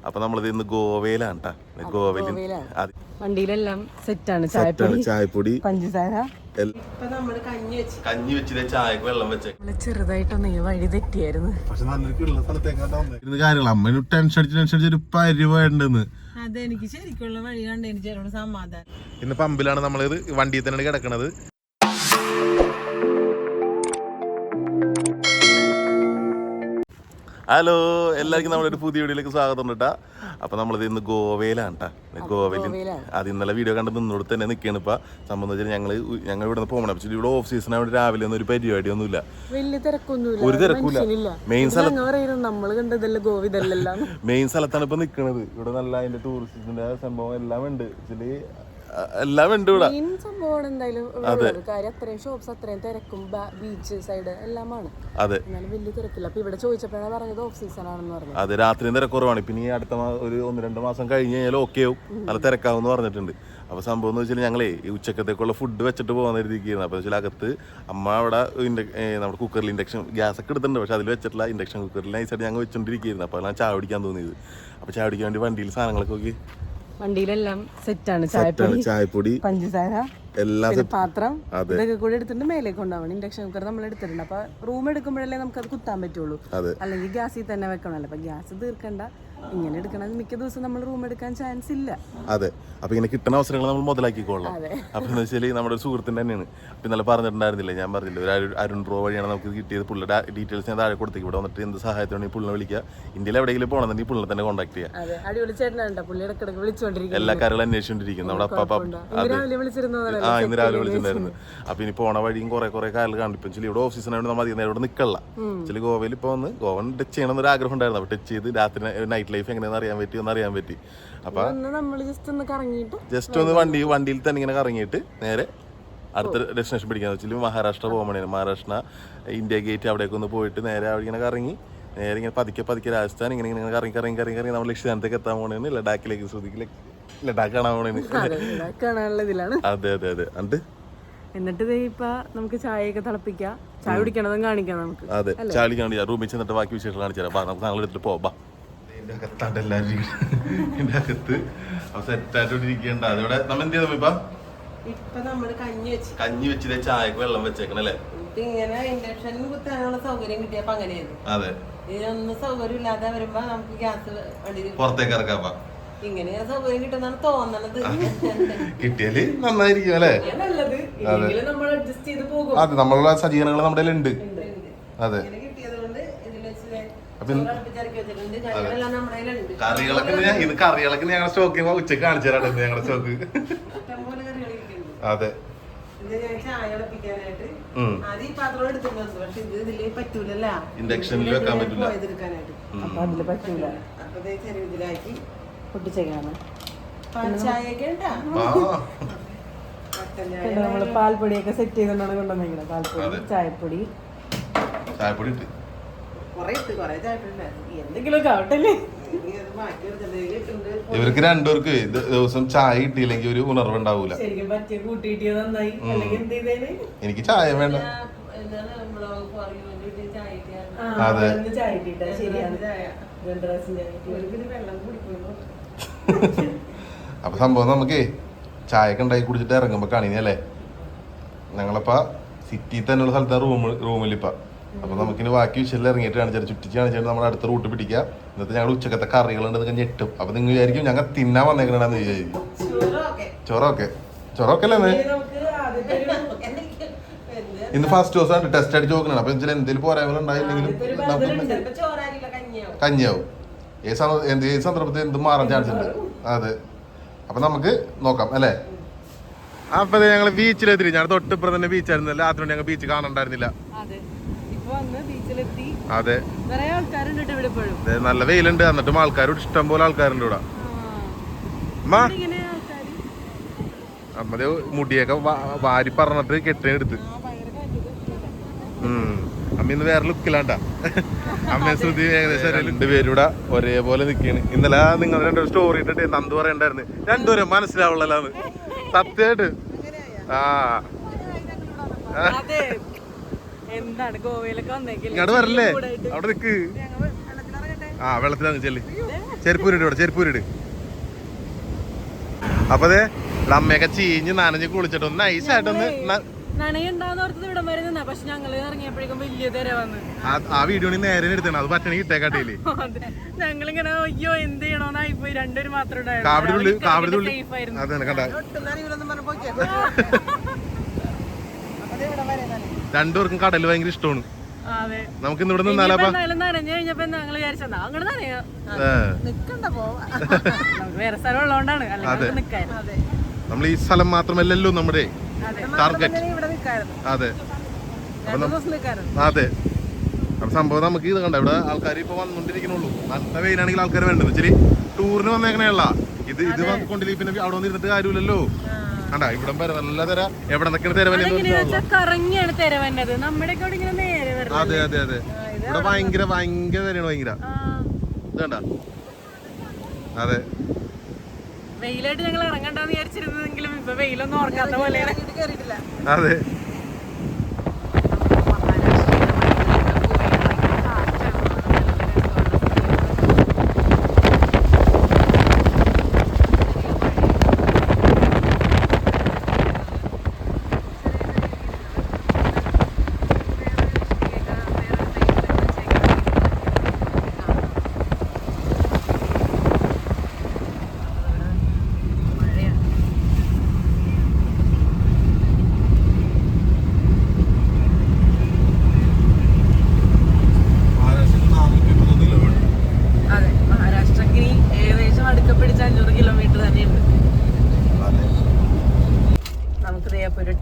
അപ്പൊ നമ്മളിത് ഇന്ന് ഗോവയിലാണ് കേട്ടാ. ഗോവയിൽ വണ്ടിയിലെല്ലാം സെറ്റാണ്. ചായപ്പൊടി, പഞ്ചസാര, കഞ്ഞി വെച്ചത്, ചായക്ക് വെള്ളം വെച്ചേ. ചെറുതായിട്ടൊന്ന് വഴി തെറ്റിയായിരുന്നു. പക്ഷെ നല്ലൊരു കാര്യങ്ങൾ അമ്മ ടെൻഷൻ അടിച്ച് പരിപാടിണ്ടെന്ന്. അതെനിക്ക് ശരിക്കുള്ള വഴി കണ്ടതിന് ചേട്ടനോട് സമാധാനം. ഇന്ന് പമ്പിലാണ് നമ്മളിത് വണ്ടിയിൽ തന്നെയാണ് കിടക്കണത്. ഹലോ, എല്ലാവർക്കും നമ്മളൊരു പുതിയ വീഡിയോയിലേക്ക് സ്വാഗതം കേട്ടാ. അപ്പൊ നമ്മളിത് ഇന്ന് ഗോവയിലാണ് കേട്ടാ. ഗോവയിൽ അത് ഇന്നലെ വീഡിയോ കണ്ട് നിന്നോട് തന്നെ നിൽക്കുകയാണ്. ഇപ്പൊ സംബന്ധം വെച്ചാൽ ഞങ്ങൾ ഇവിടെ നിന്ന് പോകണം. പക്ഷേ ഇവിടെ ഓഫ് സീസൺ ആയിട്ട് രാവിലെ ഒന്നും ഒരു പരിപാടി ഒന്നുമില്ല, ഒരു തിരക്കില്ല. മെയിൻ സ്ഥലത്താണ് ഇപ്പൊ നിൽക്കുന്നത്. ഇവിടെ നല്ല അതിന്റെ ടൂറിസ്റ്റിന്റെ സംഭവം എല്ലാം ഉണ്ട്. എല്ലാം ഉണ്ട് ഇവിടെ. അതെ, അതെ, രാത്രി തിരക്ക് കുറവാണ്. പിന്നെ ഈ അടുത്ത ഒരു 1-2 മാസം കഴിഞ്ഞ് കഴിഞ്ഞാൽ ഓക്കെ ആവും, നല്ല തിരക്കാവെന്ന് പറഞ്ഞിട്ടുണ്ട്. അപ്പൊ സംഭവം എന്ന് വെച്ചാൽ ഞങ്ങളെ ഈ ഉച്ചക്കത്തേക്കുള്ള ഫുഡ് വെച്ചിട്ട് പോകാൻ ഇരിക്കുകയാണ്. അപ്പൊ വെച്ചാൽ അകത്ത് അമ്മ അവിടെ നമ്മുടെ കുക്കറിൽ ഇൻഡക്ഷൻ ഗ്യാസ് ഒക്കെ എടുത്തിട്ടുണ്ട്. പക്ഷെ അതിൽ വെച്ചിട്ടില്ല, ഇൻഡക്ഷൻ കുക്കറിൽ നൈസായിട്ട് ഞങ്ങൾ വെച്ചോണ്ടിരിക്കുന്നു. അപ്പൊ ഞാൻ ചായ കുടിക്കാൻ തോന്നിയത്. അപ്പൊ ചായ കുടിക്കാൻ വേണ്ടി വണ്ടിയിൽ സാധനങ്ങളൊക്കെ നോക്കി, വണ്ടിയിലെല്ലാം സെറ്റാണ്. ചായപ്പൊടി, പഞ്ചസാര, എല്ലാം, പാത്രം, ഇതൊക്കെ കൂടി എടുത്തിട്ട് മേലേക്ക് കൊണ്ടുപോകണം. ഇൻഡക്ഷൻ കുക്കർ നമ്മൾ എടുത്തിട്ടുണ്ട്. അപ്പൊ റൂം എടുക്കുമ്പോഴല്ലേ നമുക്ക് അത് കുത്താൻ പറ്റുള്ളൂ, അല്ലെങ്കിൽ ഗ്യാസിൽ തന്നെ വെക്കണമല്ലോ. അപ്പൊ ഗ്യാസ് തീർക്കണ്ട, ഇങ്ങനെ എടുക്കണം. മിക്ക ദിവസം നമ്മൾ റൂം എടുക്കാൻ ചാൻസ് ഇല്ല. അതെ, അപ്പൊ ഇങ്ങനെ കിട്ടുന്ന അവസരങ്ങൾ നമ്മൾ മുതലാക്കിക്കൊള്ളാം. അപ്പൊ എന്ന് വെച്ചാൽ നമ്മുടെ ഒരു സുഹൃത്തിന്റെ തന്നെയാണ്. അപ്പൊ ഇന്നലെ പറഞ്ഞിട്ടുണ്ടായിരുന്നില്ല, ഞാൻ പറഞ്ഞില്ല, ഒരു അരുൺ പ്രോ വഴിയാണ് നമുക്ക് കിട്ടിയത്. പുള്ളിയുടെ ഡീറ്റെയിൽസ് ഞാൻ താഴെ കൊടുത്തേക്ക്. ഇവിടെ വന്നിട്ട് എന്ത് സഹായത്തോടെ പുള്ളിനെ വിളിക്കുക, ഇന്ത്യയിൽ എവിടെയെങ്കിലും പോകണമെന്നുണ്ടെങ്കിൽ പുള്ളിനെ തന്നെ കോൺടാക്ട് ചെയ്യാം. എല്ലാ കാര്യങ്ങളും അന്വേഷിച്ചുകൊണ്ടിരിക്കും നമ്മുടെ അപ്പ. ഇന്ന് രാവിലെ വിളിച്ചിട്ടുണ്ടായിരുന്നു. അപ്പൊ ഇനി പോണ വഴിയും കുറെ കാര്യങ്ങൾ കണ്ടിപ്പോ ഇവിടെ ഓഫ് സീസൺ ആയതുകൊണ്ട് നമ്മൾ അധികം നേരം ഇവിടെ നിൽക്കല്ല. ചില ഗോവയിൽ ഇപ്പൊ വന്ന് ഗോവൻ ടച്ച് ചെയ്യണം എന്നൊരു ആഗ്രഹം ഉണ്ടായിരുന്നു. അപ്പൊ ടച്ച് ചെയ്ത് രാത്രി നൈറ്റ് ലൈഫ് എങ്ങനെയാണെന്ന് അറിയാൻ പറ്റി. അപ്പൊ ജസ്റ്റ് ഒന്ന് വണ്ടിയിൽ തന്നെ ഇങ്ങനെ കറങ്ങിയിട്ട് നേരെ അടുത്ത ഡെസ്റ്റിനേഷൻ പിടിക്കാന്ന് വെച്ചാൽ മഹാരാഷ്ട്ര പോകാൻ വേണ്ടിയാണ്. മഹാരാഷ്ട്ര ഇന്ത്യ ഗേറ്റ് അവിടേക്ക് ഒന്ന് പോയിട്ട് നേരെ അവിടെ ഇങ്ങനെ കറങ്ങി നേരെ ഇങ്ങനെ പതുക്കെ രാജസ്ഥാൻ ഇങ്ങനെ കറങ്ങി നമ്മൾ ലക്ഷ്യസ്ഥാനത്തേക്ക് എത്താൻ പോണേന്ന്. ലഡാക്കിലേക്ക് ലഡാക്ക് കാണാൻ പോണേന്ന്. അതെ. എന്നിട്ട് ഇപ്പൊ നമുക്ക് ചായയൊക്കെ തിളപ്പിക്കാം, ചായ കുടിക്കണതും കാണിക്കാം നമുക്ക്. അതെ, ചായ കുടിക്കാൻ റൂമിൽ ചെന്നിട്ട് ബാക്കി വിശേഷം കാണിച്ചു തരാം. നമുക്ക് സാധനങ്ങൾ എടുത്തിട്ട് പോവാം. അകത്താണ്ട് എല്ലാവരും ഇതിന്റെ അകത്ത് സെറ്റായിട്ടോണ്ടിരിക്കണ്ട. അതോടെ നമ്മ എന്ത് ചെയ്തു ഇപ്പൊ നമ്മള് കഞ്ഞി വെച്ചിട്ട് ചായക്ക് വെള്ളം വെച്ചേക്കണല്ലേ. ഇങ്ങനെ ഇൻഡക്ഷൻ കുത്താനുള്ള സൗകര്യം കിട്ടിയപ്പോ അങ്ങനെയായിരുന്നു. അതെ, ഇതിനൊന്നും സൗകര്യം ഇല്ലാതെ വരുമ്പോ നമുക്ക് ഗ്യാസ് പുറത്തേക്ക് ഇറക്കാം. ഇങ്ങനെ സൗകര്യം കിട്ടുന്നാണ് തോന്നണത്. കിട്ടിയാല് നന്നായിരിക്കും അല്ലേ. നമ്മൾ അഡ്ജസ്റ്റ് ചെയ്ത് പോകും. അതെ, നമ്മളുള്ള സജ്ജീകരണങ്ങൾ നമ്മുടെ ഉണ്ട്. അതെ, കറികളൊക്കെ ഞങ്ങളുടെ സ്റ്റോക്ക് ഉച്ചക്ക് കാണിച്ചു തരാം. ഞങ്ങളുടെ സ്റ്റോക്ക്. അതെ, ഇൻഡക്ഷനിൽ വെക്കാൻ പറ്റില്ല. നമ്മള് പാൽപ്പൊടിയൊക്കെ സെറ്റ് ചെയ്തോണ്ടാണ് കൊണ്ടുവന്നിരിക്കുന്നത്. പാൽപ്പൊടി, ചായപ്പൊടി ഇട്ട് എന്തെങ്കിലുമൊക്കെ ആവട്ടല്ലേ. ഇവർക്ക് രണ്ടുപേർക്ക് ദിവസം ചായ കിട്ടിയില്ലെങ്കിൽ ഒരു ഉണർവ് ഉണ്ടാവൂല. എനിക്ക് ചായ വേണ്ട. അതെ, അപ്പൊ സംഭവം നമുക്കേ ചായയൊക്കെ ഉണ്ടാക്കി കുടിച്ചിട്ട് ഇറങ്ങുമ്പോ കാണിയല്ലേ. ഞങ്ങളപ്പ സിറ്റി തന്നെയുള്ള സ്ഥലത്താണ് റൂമിലിപ്പ. അപ്പൊ നമുക്കിനി ബാക്കി വിഷയം ഇറങ്ങിയിട്ട് കാണിച്ചാൽ ചുറ്റിച്ച് കാണിച്ചാൽ നമ്മുടെ അടുത്ത റൂട്ട് പിടിക്കുക. ഇന്നത്തെ ഞങ്ങൾ ഉച്ചക്കത്തെ കറികളുണ്ടെന്നൊക്കെ ഞെട്ടും. അപ്പൊ നിങ്ങൾ വിചാരിക്കും ഞങ്ങൾ തിന്നാൻ വന്നേക്കണെന്ന് വിചാരിക്കും. ചൊറൊക്കെ അല്ലേ ഇന്ന് ഫസ്റ്റ് ദിവസമാണ് ടെസ്റ്റ് അടിച്ച് നോക്കണം. അപ്പൊ എന്തെങ്കിലും പോരായ്മ ഉണ്ടായില്ലെങ്കിലും കഞ്ഞിയാവും. ഏത് സന്ദർഭത്തിൽ എന്ത് മാറാൻ ചാൻസ് ഉണ്ട്. അതെ, അപ്പൊ നമുക്ക് നോക്കാം അല്ലേ. അപ്പൊ ഞങ്ങൾ ബീച്ചിലെത്തി. ഞാൻ തൊട്ടിപ്പുറം തന്നെ ബീച്ചായിരുന്നല്ലോ. രാത്രി ഞങ്ങൾ ബീച്ച് കാണണ്ടായിരുന്നില്ല. അതെ, നല്ല വെയിലുണ്ട്. എന്നിട്ടും ആൾക്കാരോട് ഇഷ്ടം പോലെ ആൾക്കാരുണ്ട് ഇവിടെ. അമ്മത് മുടിയൊക്കെ വാരി പറഞ്ഞിട്ട് കെട്ടിയെടുത്ത്. അമ്മ ഇന്ന് വേറെ ലുക്കിലാണ്ടാ. അമ്മ ശ്രുതി ഏകദേശം 2 പേരും ഇവിടെ ഒരേപോലെ നിക്കാണ്. ഇന്നലെ നിങ്ങൾ 2 സ്റ്റോറി ഇട്ടിട്ട് നന്ദു പറയണ്ടായിരുന്നു രണ്ടുപേരും മനസ്സിലാവുള്ളല്ലാന്ന്. സത്യമായിട്ട് എന്താണ് ഗോവയിലൊക്കെ ഇങ്ങോട്ട് വരല്ലേ, അവിടെ നിക്ക്. ആ വെള്ളത്തിലാണ് ചെല്ലി ചെരുപ്പൂരിട് ഇവിടെ ചെരുപ്പൂരിട്. അപ്പൊ അതെ അമ്മയൊക്കെ ചീഞ്ഞ് നനഞ്ഞ് കുളിച്ചിട്ടൊന്ന് നൈസായിട്ടൊന്ന് ആ വീഡിയോ നേരെ എടുത്താണ്. അത് പറ്റണെങ്കിൽ ഇട്ടേക്കാട്ടേല് ഞങ്ങളിങ്ങനെ അയ്യോ എന്ത് ചെയ്യണോന്നായി പോയി. രണ്ടുപേരും മാത്രമേ കാവിടുള്ളി അതെ കണ്ട രണ്ടുപേർക്കും കടല് ഭയങ്കര ഇഷ്ടമാണ്. നമുക്ക് ഇന്നിവിടെ നിന്നാലോ നനഞ്ഞു കഴിഞ്ഞപ്പോ ഞങ്ങൾ വിചാരിച്ചാ അങ്ങോട്ട് നനയാ വേറെ സ്ഥലം ഉള്ളതുകൊണ്ടാണ്. നമ്മൾ ഈ സ്ഥലം മാത്രമല്ലല്ലോ നമ്മുടെ ടാർഗറ്റ്. അതെ അതെ അപ്പൊ സംഭവം നമുക്ക് ഇത് കണ്ട ഇവിടെ ആൾക്കാർ ഇപ്പൊ വന്നോണ്ടിരിക്കണുള്ളൂ. നല്ല വെയിലാണെങ്കിൽ ആൾക്കാർ വേണ്ടത് ഇച്ചിരി ടൂറിന് വന്നേക്കണേയുള്ള ഇത് കൊണ്ടില്ല. പിന്നെ അവിടെ വന്നിരുന്നിട്ട് കാര്യമില്ലല്ലോ. കണ്ടാ ഇവിടെ വരെ നല്ല തര എവിടെ നിൽക്കണ തെരവന്നത്. അതെ അതെ അതെ ഇവിടെ ഭയങ്കര ഭയങ്കര തരാണ് ഭയങ്കര ഇത് കണ്ട. അതെ വെയിലായിട്ട് ഞങ്ങൾ ഇറങ്ങണ്ടെന്ന് വിചാരിച്ചിരുന്നെങ്കിലും ഇപ്പൊ വെയിലൊന്നും ഓർക്കാത്ത പോലെ അതെ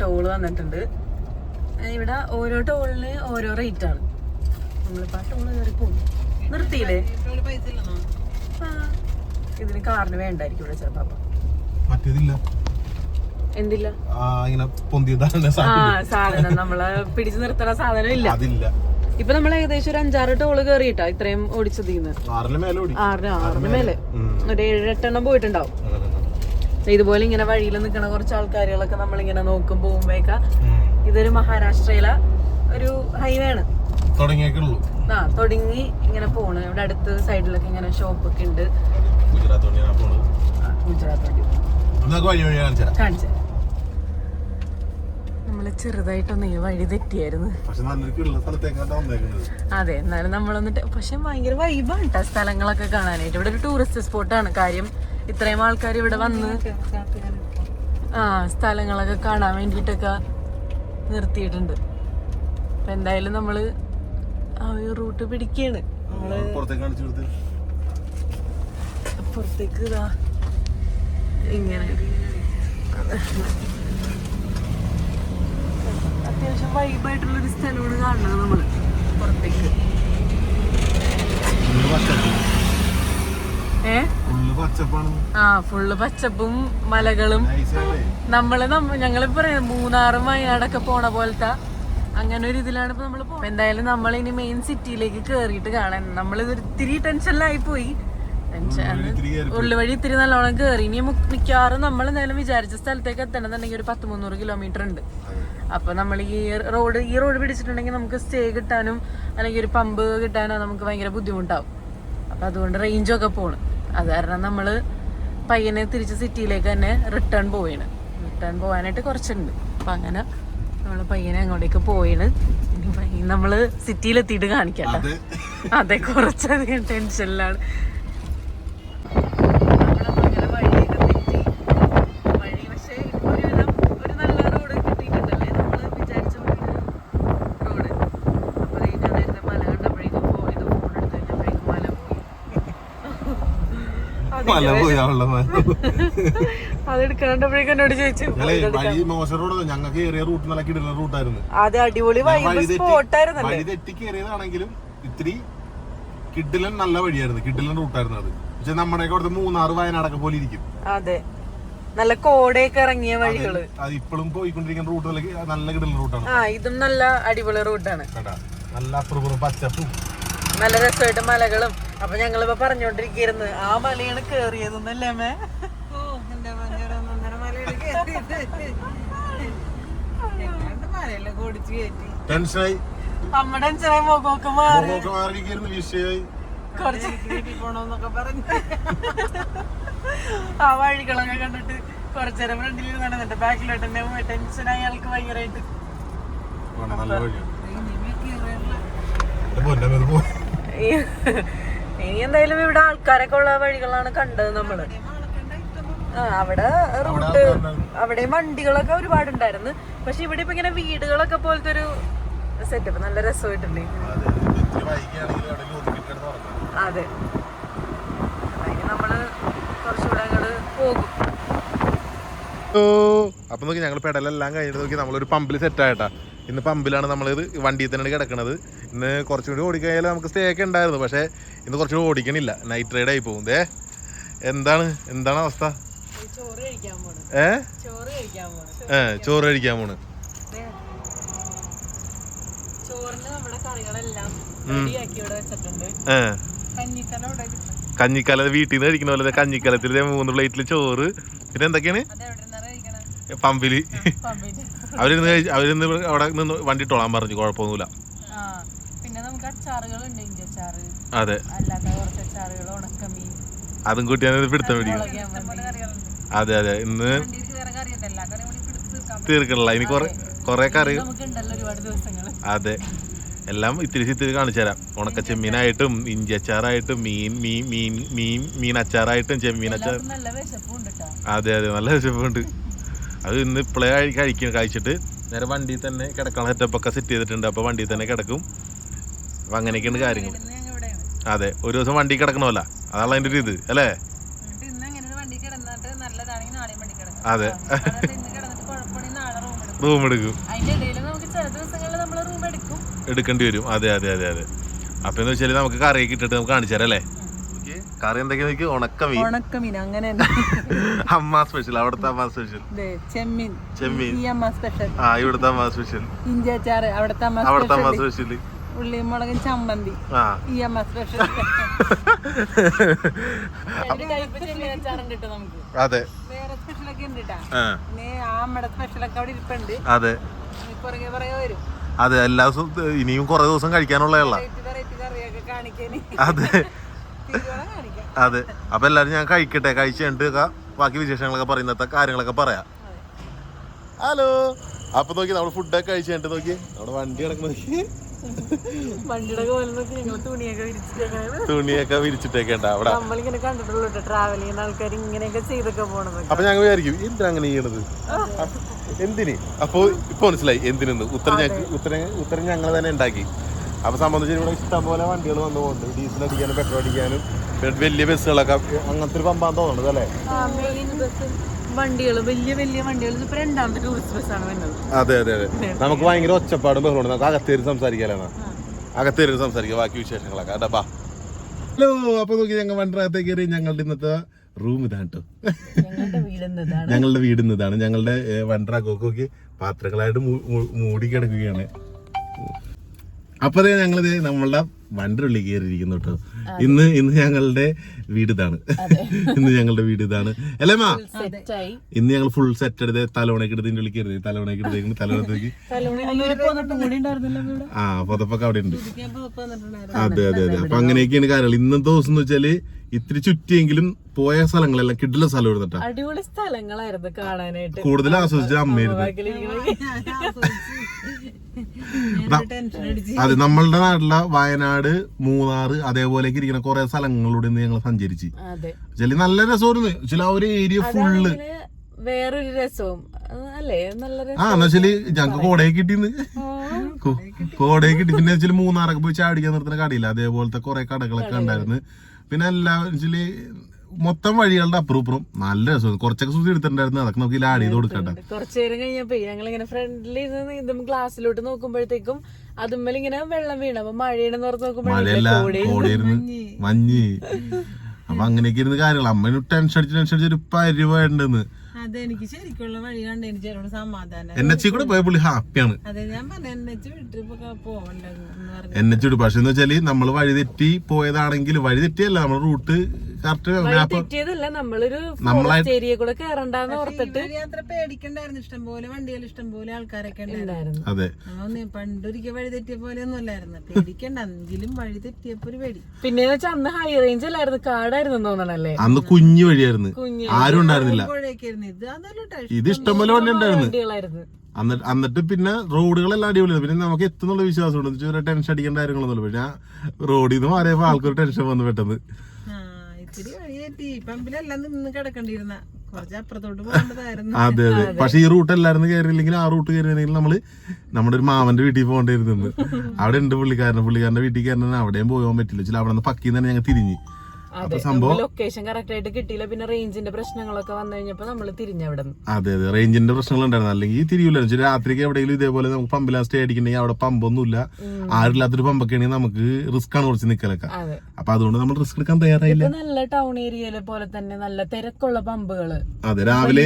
ടോള് വന്നിട്ടുണ്ട്. ഇവിടെ ഓരോ ടോളിന് ഓരോ റേറ്റ് ആണ്. നമ്മളിപ്പോ ആ ടോള് കയറി പോകും. നിർത്തിയില്ലേ? ഇതിന് കാറിന് വേണ്ടായിരിക്കും ഇവിടെ ചിലപ്പോ. എന്തില്ല സാധനം നമ്മള് പിടിച്ചു നിർത്തുന്ന സാധനം ഇല്ല. ഇപ്പൊ നമ്മൾ ഏകദേശം ഒരു 5-6 ടോള് കയറിയിട്ടാ ഇത്രയും ഓടിച്ചതിന്ന്. 6 മേലെ ഒരു 7-8 പോയിട്ടുണ്ടാവും. ഇതുപോലെ ഇങ്ങനെ വഴിയിൽ നിൽക്കുന്ന കുറച്ച് ആൾക്കാരുകളൊക്കെ നമ്മളിങ്ങനെ നോക്കും പോകുമ്പോഴേക്കാ ഇതൊരു മഹാരാഷ്ട്രയിലെ ഒരു ഹൈവേ ആണ്. തുടങ്ങി ഇങ്ങനെ പോണ്. ഇവിടെ അടുത്ത് സൈഡിലൊക്കെ ഇങ്ങനെ ഷോപ്പൊക്കെ ഉണ്ട്. ഗുജറാത്ത് വണ്ടി കാണിച്ച നമ്മള് ചെറുതായിട്ടൊന്ന് ഈ വഴി തെറ്റിയായിരുന്നു. അതെ എന്നാലും നമ്മളൊന്നിട്ട് പക്ഷെ ഭയങ്കര വൈബാണ് കേട്ടോ സ്ഥലങ്ങളൊക്കെ കാണാനായിട്ട്. ഇവിടെ ഒരു ടൂറിസ്റ്റ് സ്പോട്ടാണ്. കാര്യം ഇത്രയും ആൾക്കാർ ഇവിടെ വന്ന് സ്ഥലങ്ങളൊക്കെ കാണാൻ വേണ്ടിട്ടൊക്കെ നിർത്തിയിട്ടുണ്ട്. അപ്പൊ എന്തായാലും നമ്മള് ആ ഒരു റൂട്ട് പിടിക്കാണ്. നമ്മള് പുറത്തേക്ക് ഇതാ ഇങ്ങനെ അത്യാവശ്യം വൈബായിട്ടുള്ളൊരു സ്ഥലമാണ് കാണുന്നത് നമ്മള് പുറത്തേക്ക്. ഫുള്ള് പച്ചപ്പും മലകളും. ഞങ്ങള് പറയുന്നത് മൂന്നാറും വയനാടൊക്കെ പോണ പോലത്തെ അങ്ങനെ ഒരു ഇതിലാണ് ഇപ്പൊ നമ്മള് പോകുന്നത്. എന്തായാലും നമ്മളിനി മെയിൻ സിറ്റിയിലേക്ക് കേറിയിട്ട് കാണാൻ നമ്മളിത് ഇത്തിരി ടെൻഷനിലായി പോയി. ഉള്ളുവഴി ഇത്തിരി നല്ലോണം കേറി. ഇനി മിക്കവാറും നമ്മൾ എന്തായാലും വിചാരിച്ച സ്ഥലത്തേക്ക് എത്തണമെന്നുണ്ടെങ്കിൽ ഒരു 100-300 കിലോമീറ്റർ ഉണ്ട്. അപ്പൊ നമ്മൾ ഈ റോഡ് പിടിച്ചിട്ടുണ്ടെങ്കിൽ നമുക്ക് സ്റ്റേ കിട്ടാനും അല്ലെങ്കിൽ ഒരു പമ്പ് കിട്ടാനോ നമുക്ക് ഭയങ്കര ബുദ്ധിമുട്ടാവും. അപ്പൊ അതുകൊണ്ട് റേഞ്ചൊക്കെ പോണ്. അത് കാരണം നമ്മള് പയ്യനെ തിരിച്ച് സിറ്റിയിലേക്ക് തന്നെ റിട്ടേൺ പോകാനായിട്ട് കുറച്ചുണ്ട്. അപ്പൊ അങ്ങനെ നമ്മള് പയ്യനെ അങ്ങോട്ടേക്ക് പോയിന്. നമ്മള് സിറ്റിയിലെത്തിയിട്ട് കാണിക്കാം. അതെ കുറച്ചധികം ടെൻഷനിലാണ്. അതെടുക്കാണ്ടപ്പോഴേക്കോട് ചോദിച്ചു. ഞങ്ങൾക്ക് ഏറിയ റൂട്ട് നല്ല കിടന്ന റൂട്ടായിരുന്നു. അത് അടിപൊളി വഴി തെറ്റി കയറിയതാണെങ്കിലും ഇത്തിരി കിഡിലൻ നല്ല വഴിയായിരുന്നു. കിഡിലൻ റൂട്ടായിരുന്നു അത്. പക്ഷെ നമ്മുടെ അവിടുത്തെ മൂന്നാറ് വയനാടൊക്കെ പോലെ ഇരിക്കും. അതെ നല്ല കോടയൊക്കെ ഇറങ്ങിയ വഴികള്. അത് ഇപ്പോഴും പോയിക്കൊണ്ടിരിക്കുന്ന റൂട്ട് നല്ല കിഡിലൻ റൂട്ടാണ്. ഇതും നല്ല അടിപൊളി റൂട്ടാണ്. നല്ല അപ്പുറപ്പുറം പച്ചപ്പും നല്ല രസമായിട്ട് മലകളും. അപ്പൊ ഞങ്ങളിപ്പോ പറഞ്ഞോണ്ടിരിക്കുന്നു ആ മലയാണ് കേറിയതെന്നല്ലേ അമ്മേ? ടെൻഷനായി. അമ്മ ടെൻഷനായി മുഖമൊക്കെ മാറി വിഷയമായി. കുറച്ച് വീട്ടിൽ പോണോന്നൊക്കെ പറഞ്ഞു ആ വഴികളൊക്കെ കണ്ടിട്ട് കുറച്ചേരം ഫ്രണ്ടിൽ നടന്നിട്ട് ബാക്കിലോട്ട് തന്നെ ടെൻഷൻ അയാൾക്ക് ഭയങ്കരമായിട്ട്. ഇനി എന്തായാലും ഇവിടെ ആൾക്കാരൊക്കെ ഉള്ള വഴികളാണ് കണ്ടത് നമ്മള്. അവിടെ റൂട്ട് അവിടെ വണ്ടികളൊക്കെ ഒരുപാടുണ്ടായിരുന്നു. പക്ഷെ ഇവിടെ ഇപ്പൊ ഇങ്ങനെ വീടുകളൊക്കെ പോലത്തെ ഒരു സെറ്റപ്പ് നല്ല രസമായിട്ടുണ്ട്. അതെ, അതിന് നമ്മള് കുറച്ചുകൂടെ അങ്ങോട്ട് പോകും. അപ്പൊ നോക്കി ഞങ്ങൾ പെടലെല്ലാം കഴിഞ്ഞിട്ട് നോക്കി നമ്മളൊരു പമ്പിൽ സെറ്റ് ആയിട്ടാ. ഇന്ന് പമ്പിലാണ് നമ്മളിത് വണ്ടിയിൽ തന്നെയാണ് കിടക്കണത്. ഇന്ന് കുറച്ചും കൂടി ഓടിക്കഴിഞ്ഞാൽ നമുക്ക് സ്റ്റേ ഒക്കെ ഉണ്ടായിരുന്നു. പക്ഷെ ഇന്ന് കുറച്ചുകൂടി ഓടിക്കണില്ല, നൈറ്റ് റൈഡ് ആയി പോകും. എന്താണ് അവസ്ഥ? ചോറ് കഴിക്കാൻ പോണ്. കഞ്ഞിക്കല വീട്ടിൽ നിന്ന് കഴിക്കുന്ന പോലെ കഞ്ഞിക്കലത്തിൽ 3 പ്ലേറ്റില് ചോറ്. പിന്നെ എന്തൊക്കെയാണ് പമ്പില് അവരിന്ന് അവിടെ നിന്ന് വണ്ടി ഇട്ടോളാൻ പറഞ്ഞു. കുഴപ്പമൊന്നുമില്ല. അതെ, അതും കൂട്ടി പിടുത്തം പിടിക്കും. അതെ അതെ, ഇന്ന് തീർക്കണില്ല. ഇനി കൊറേ കറി. അതെ, എല്ലാം ഇത്തിരി കാണിച്ചു തരാം. ഉണക്ക ചെമ്മീനായിട്ടും ഇഞ്ചി അച്ചാറായിട്ടും മീൻ അച്ചാറായിട്ടും ചെമ്മീൻ അച്ചാർ. അതെ അതെ, നല്ല വിശപ്പുണ്ട്. അത് ഇന്ന് ഇപ്പോഴേ കഴിച്ചിട്ട് നേരെ വണ്ടിയിൽ തന്നെ കിടക്കാൻ സെറ്റപ്പൊക്കെ സെറ്റ് ചെയ്തിട്ടുണ്ട്. അപ്പോൾ വണ്ടിയിൽ തന്നെ കിടക്കും. അപ്പം അങ്ങനെയൊക്കെയാണ് കാര്യങ്ങൾ. അതെ, ഒരു ദിവസം വണ്ടി കിടക്കണമല്ല, അതാണ് അതിൻ്റെ ഒരു ഇത് അല്ലേ? അതെ, റൂം എടുക്കും, എടുക്കേണ്ടി വരും. അതെ അതെ അതെ അതെ. അപ്പൊ എന്ന് വെച്ചാൽ നമുക്ക് കറിയൊക്കെ ഇട്ടിട്ട് നമുക്ക് കാണിച്ചു തരാം അല്ലേ? കറി എന്തൊക്കെയാ? ഉണക്കമീൻ. അങ്ങനെ അമ്മ സ്പെഷ്യൽ, അവിടുത്തെ അമ്മ സ്പെഷ്യൽ ചെമ്മീൻ. ആ, ഇവിടുത്തെ അമ്മ സ്പെഷ്യൽ ഇഞ്ചി അച്ചാറ്, അവിടുത്തെ അമ്മ സ്പെഷ്യൽ ഉള്ളിയും മുളകും ചമ്മന്തി. ഈ അമ്മ സ്പെഷ്യൽ. അതെ, വേറെ സ്പെഷ്യലൊക്കെ ഉണ്ട് കേട്ടോ. അമ്മയുടെ സ്പെഷ്യലൊക്കെ അവിടെ ഇരിപ്പുണ്ട്. അതെ, പുറകെ വരും. അതെ, എല്ലാ ദിവസവും ഇനിയും കുറെ ദിവസം കഴിക്കാനുള്ളതല്ല. അതെ അതെ. അപ്പൊ എല്ലാരും ഞാൻ കഴിക്കട്ടെ, കഴിച്ചിട്ട് ബാക്കി വിശേഷങ്ങളൊക്കെ പറയുന്നത്തെ കാര്യങ്ങളൊക്കെ പറയാം. ഹലോ. അപ്പൊ നോക്കി നമ്മൾ ഫുഡൊക്കെ കഴിച്ചിട്ട് നോക്കി നമ്മുടെ വണ്ടി കിടക്കുന്ന നോക്കി. തുണിയൊക്കെ വിരിച്ചിട്ടേക്കണ്ട അവിടെ. അപ്പൊ ഞങ്ങൾ വിചാരിക്കും എന്തിനാ അങ്ങനെ ചെയ്യണത്, എന്തിന്? അപ്പൊ ഇപ്പൊ മനസ്സിലായി എന്തിനെന്ന്. ഉത്തരം ഞങ്ങൾ തന്നെ ഉണ്ടാക്കി. അപ്പൊ സംബന്ധിച്ച് ഇവിടെ ഇഷ്ടം പോലെ വണ്ടികൾ വന്നു പോകുന്നുണ്ട്. ഡീസൽ അടിക്കാനും പെട്രോൾ അടിക്കാനും വലിയ ബസ്സുകളൊക്കെ. അങ്ങനത്തെ ഒരു പമ്പാന്ന് തോന്നുന്നത് അല്ലേ? അതെ അതെ അതെ. നമുക്ക് ഭയങ്കര ഒച്ചപ്പാടും ബഹളമാണ്. നമുക്ക് അകത്തേരി സംസാരിക്കാനാണ്. അകത്തേരി സംസാരിക്കാം ബാക്കി വിശേഷങ്ങളൊക്കെ. അടപ്പാ. ഹലോ. അപ്പൊ നോക്കി ഞങ്ങൾ വണ്ടിനകത്തേക്ക് കയറി. ഞങ്ങളുടെ ഇന്നത്തെ റൂം ഇതാണ് കേട്ടോ. ഞങ്ങളുടെ വീട് ഇന്നതാണ്. ഞങ്ങളുടെ വണ്ടറാക്കൊക്കെ പാത്രങ്ങളായിട്ട് മൂടി കിടക്കുകയാണ്. അപ്പൊ ഞങ്ങളിത് നമ്മളുടെ വണ്ടിയുടെ ഉള്ളിൽ കയറിയിരിക്കുന്നു കേട്ടോ. ഇന്ന് ഞങ്ങളുടെ വീട് ഇതാണ്. ഇന്ന് ഞങ്ങളുടെ വീട് ഇതാണ് അല്ലേ മാ? ഇന്ന് ഞങ്ങൾ ഫുൾ സെറ്റ് എടുത്ത് തലോണയൊക്കെ എടുത്ത് ഉള്ളിൽ കയറി. തലോണയൊക്കെ എടുത്തേക്ക് തലോണത്തേക്ക് പുതപ്പൊക്കെ അവിടെ ഉണ്ട്. അതെ അതെ അതെ. അപ്പൊ അങ്ങനെയൊക്കെയാണ് കാര്യങ്ങൾ. ഇന്നത്തെ ദിവസം എന്ന് വെച്ചാല് ഇത്തിരി ചുറ്റിയെങ്കിലും പോയ സ്ഥലങ്ങളെല്ലാം കിടില സ്ഥലം എടുത്തിട്ടാ. അടിപൊളി സ്ഥലങ്ങളായിരുന്നു കാണാനായിട്ട്. കൂടുതൽ ആസ്വദിച്ച അമ്മയായിരുന്നു. അതെ, നമ്മളുടെ നാട്ടിലെ വയനാട്, മൂന്നാറ് അതേപോലെയൊക്കെ ഇരിക്കുന്ന കുറെ സ്ഥലങ്ങളിലൂടെ ഞങ്ങൾ സഞ്ചരിച്ച്. നല്ല രസമായിരുന്നു. ചില ആ ഒരു ഏരിയ ഫുള്ള് വേറൊരു രസവും അല്ലേ? നല്ല എന്നുവെച്ചാല് ഞങ്ങക്ക് കോടയൊക്കെ കിട്ടിന്ന്. കോടയൊക്കെ കിട്ടി. പിന്നെ വെച്ചാല് മൂന്നാറൊക്കെ പോയി ചാടിക്കാൻ നിർത്തുന്ന കടയില്ല, അതേപോലത്തെ കുറെ കടകളൊക്കെ ഉണ്ടായിരുന്നു. പിന്നെ എല്ലാ വെച്ചാല് മൊത്തം വഴികളുടെ അപ്പുറം നല്ല രസം. കുറച്ചൊക്കെ സുഖം എടുത്തിട്ടുണ്ടായിരുന്നു. അതൊക്കെ നമുക്ക് ആഡ് ചെയ്ത് കൊടുക്കട്ടെ. കുറച്ചു നേരം കഴിഞ്ഞപ്പോ ഞങ്ങളിങ്ങനെ ഫ്രണ്ടിൽ ഇതും ഗ്ലാസ്സിലോട്ട് നോക്കുമ്പോഴത്തേക്കും അതുമ്മൽ ഇങ്ങനെ വെള്ളം വീണ. അപ്പൊ മഴയാണെന്ന് ഓർത്ത് നോക്കുമ്പോഴായിരുന്നു മഞ്ഞ്. അപ്പൊ അങ്ങനെയൊക്കെ ഇരുന്ന് കാര്യങ്ങൾ. അമ്മ ടെൻഷൻ അടിച്ച് ഒരു പരിപാടിണ്ടെന്ന്. അതെനിക്ക് ശരിക്കുള്ള വഴി കണ്ട് എനിക്ക് ചേട്ടനോട് സമാധാനം. എൻഎച്ച് കൂടെ പോയ പുള്ളി ഹാപ്പിയാണ്. എൻഎച്ച് വിട്ടു. പക്ഷെ എന്ന് വെച്ചാല് നമ്മള് വഴി തെറ്റി പോയതാണെങ്കിൽ, വഴി തെറ്റിയല്ല, നമ്മള് റൂട്ട് കറക്റ്റ് തെറ്റിയതല്ല, നമ്മളൊരു ഫോറസ്റ്റ് ഏരിയ കൂടെ കയറണ്ടെന്ന് ഓർത്തിട്ട് യാത്ര പേടിക്കണ്ടായിരുന്നു. ഇഷ്ടംപോലെ വണ്ടികൾ, ഇഷ്ടംപോലെ ആൾക്കാരൊക്കെ ഉണ്ടായിരുന്നു. അതെ, പണ്ടൊരിക്കൽ വഴി തെറ്റിയ പോലെ ഒന്നും അല്ലായിരുന്നു. പേടിക്കണ്ട, എങ്കിലും വഴി തെറ്റിയപ്പോ ഒരു പേടി. പിന്നെ അന്ന് ഹൈ റേഞ്ച് അല്ലായിരുന്നു, കാടായിരുന്നു തോന്നണല്ലേ. അന്ന് കുഞ്ഞു വഴിയായിരുന്നു, ആരും ഉണ്ടായിരുന്നില്ല. ഇത് അതല്ല, ഇത് ഇഷ്ടംപോലെ വണ്ടി ഉണ്ടായിരുന്നു. വണ്ടികളായിരുന്നു. എന്നിട്ട് പിന്നെ റോഡുകളെല്ലാം അടിപൊളിയാണ്. പിന്നെ നമുക്ക് എത്തുന്നുള്ള വിശ്വാസമുണ്ട്, ഒരു ടെൻഷൻ അടിക്കേണ്ട കാര്യങ്ങളൊന്നുമില്ല. പിന്നെ റോഡിൽ നിന്ന് മാറിയപ്പോ ആൾക്കൊരു ടെൻഷൻ വന്നു പെട്ടെന്ന്. ഇത്തിരി വഴി തെറ്റി, പമ്പിലെല്ലാം നിന്ന് കിടക്കേണ്ടിയിരുന്ന, കുറച്ച് അപ്പുറത്തോട്ട് പോകേണ്ടതായിരുന്നു. അതെ അതെ. പക്ഷെ ഈ റൂട്ട് എല്ലാരും കയറിയില്ലെങ്കിൽ, ആ റൂട്ട് കയറിയില്ലെങ്കിൽ നമ്മള് നമ്മുടെ ഒരു മാമന്റെ വീട്ടിൽ പോകേണ്ടിയിരുന്നു. അവിടെ ഉണ്ട് പുള്ളിക്കാരന്റെ വീട്ടിൽ കയറണം, അവിടെയും പോകാൻ പറ്റില്ല. ചില അവിടെ നിന്ന് പക്കിന്ന് തന്നെ ഞങ്ങൾ തിരിഞ്ഞു. അപ്പൊ സംഭവം ലൊക്കേഷൻ കറക്റ്റ് ആയിട്ട് കിട്ടിയില്ല. പിന്നെ റേഞ്ചിന്റെ പ്രശ്നങ്ങളൊക്കെ വന്നു കഴിഞ്ഞപ്പോ നമ്മള് തിരിഞ്ഞവിടെ. അതെ അതെ, റേഞ്ചിന്റെ പ്രശ്നങ്ങൾ ഉണ്ടായിരുന്നു. അല്ലെങ്കിൽ തിരിയൂല. രാത്രിക്ക് എവിടെയെങ്കിലും ഇതേപോലെ നമുക്ക് പമ്പിലാ സ്റ്റേ അടിക്കണമെങ്കിൽ അവിടെ പമ്പൊന്നുമില്ല, ആരില്ലാത്തൊരു പമ്പൊക്കെ ആണെങ്കിൽ നമുക്ക് റിസ്ക് ആണ് കുറച്ച് നിക്കലൊക്കെ. അപ്പൊ അതുകൊണ്ട് നമ്മൾ റിസ്ക് എടുക്കാൻ തയ്യാറായില്ല. നല്ല ടൗൺ ഏരിയയിലെ പോലെ തന്നെ നല്ല തിരക്കുള്ള പമ്പുകള്. അതെ, രാവിലെ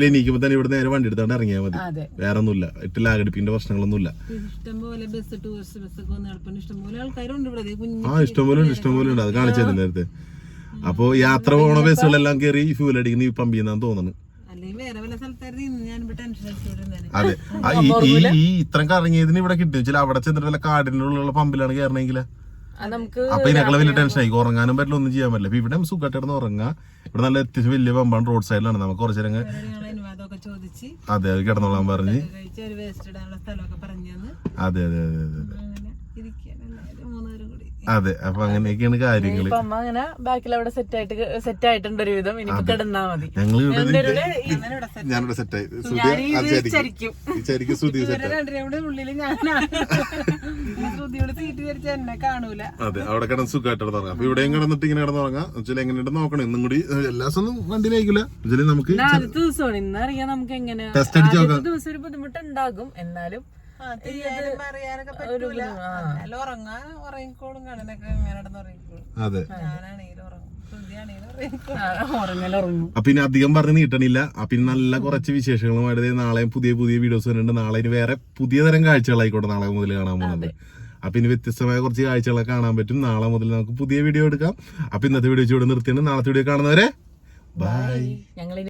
എണീക്കുമ്പോ തന്നെ ഇവിടെ നേരെ വണ്ടി എടുത്തോണ്ട് ഇറങ്ങിയാൽ മതി. വേറെ ഒന്നുമില്ല, ഇട്ട് ലാഗടിപ്പിന്റെ പ്രശ്നങ്ങളൊന്നുമില്ല. ഇഷ്ടംപോലെ ബസ്, ടൂറിസ്റ്റ് ബസ്സൊക്കെ വന്ന് നടപ്പുണ്ട്. ഇഷ്ടംപോലെ ആൾക്കാരുണ്ട് ഇവിടെ. ഇഷ്ടംപോലെ ഉണ്ട്. അത് കാണിച്ചത് നേരത്തെ. അപ്പൊ യാത്ര പോണ ബസ്സുകളെല്ലാം കയറി ഫ്യൂൽ അടിക്കുന്ന ഈ പമ്പിന്നാന്ന് തോന്നുന്നു. അതെ, ഈ ഇത്രയും കറങ്ങിയതിന് ഇവിടെ കിട്ടും. ചില അവിടെ ചെന്നിട്ട് വല്ല കാടിന്റെ ഉള്ളിലുള്ള പമ്പിലാണ് കയറണമെങ്കിൽ അപ്പൊ ഇതിനേക്കാൾ വലിയ ടെൻഷനായി. ഉറങ്ങാനും പറ്റില്ല, ഒന്നും ചെയ്യാൻ പറ്റില്ല. ഇവിടെ സുഖമായിട്ട് ഉറങ്ങാം. ഇവിടെ നല്ല അത്യാവശ്യം വലിയ പമ്പാണ്, റോഡ് സൈഡിലാണ്. നമുക്ക് കുറച്ചു നേരം അതെ അത് കിടന്നോളാൻ പറഞ്ഞ്. അതെ അതെ അതെ അതെ അതെ. അപ്പൊ അങ്ങനെയൊക്കെയാണ് കാര്യങ്ങള്. അങ്ങനെ ബാക്കിൽ അവിടെ സെറ്റ് ആയിട്ടുണ്ട് ഒരു വിധം. ഇനി കിടന്നാ മതി. ഞാനിവിടെ സെറ്റായി. അതെ, അവിടെ കിടന്ന് സുഖമായിട്ട് തുടങ്ങാം. അപ്പൊ ഇവിടെയും കിടന്നിട്ട് ഇങ്ങനെ കിടന്നുറങ്ങാം. എങ്ങനെയുണ്ട് നോക്കണം. ഇന്നും കൂടി എല്ലാ ദിവസവും വണ്ടിയിലായിക്കില്ല. നമുക്ക് ദിവസമാണ് ഇന്നറിയാം. നമുക്ക് എങ്ങനെ ദിവസം ഒരു ബുദ്ധിമുട്ടുണ്ടാകും, എന്നാലും പിന്നെ അധികം പറഞ്ഞ് നീട്ടണില്ല. പിന്നെ നല്ല കുറച്ച് വിശേഷങ്ങളുമായിട്ട് നാളെ പുതിയ വീഡിയോസ് വരുന്നുണ്ട്. നാളെ ഇനി വേറെ പുതിയ തരം കാഴ്ചകളായിക്കോട്ടെ നാളെ മുതൽ കാണാൻ പോകുന്നത്. അപ്പൊ ഇനി വ്യത്യസ്തമായ കുറച്ച് കാഴ്ചകളൊക്കെ കാണാൻ പറ്റും. നാളെ മുതൽ നമുക്ക് പുതിയ വീഡിയോ എടുക്കാം. അപ്പൊ ഇന്നത്തെ വീഡിയോ ഇവിടെ നിർത്തിയാണ്. നാളത്തെ വീഡിയോ കാണുന്നവരെ ബൈ.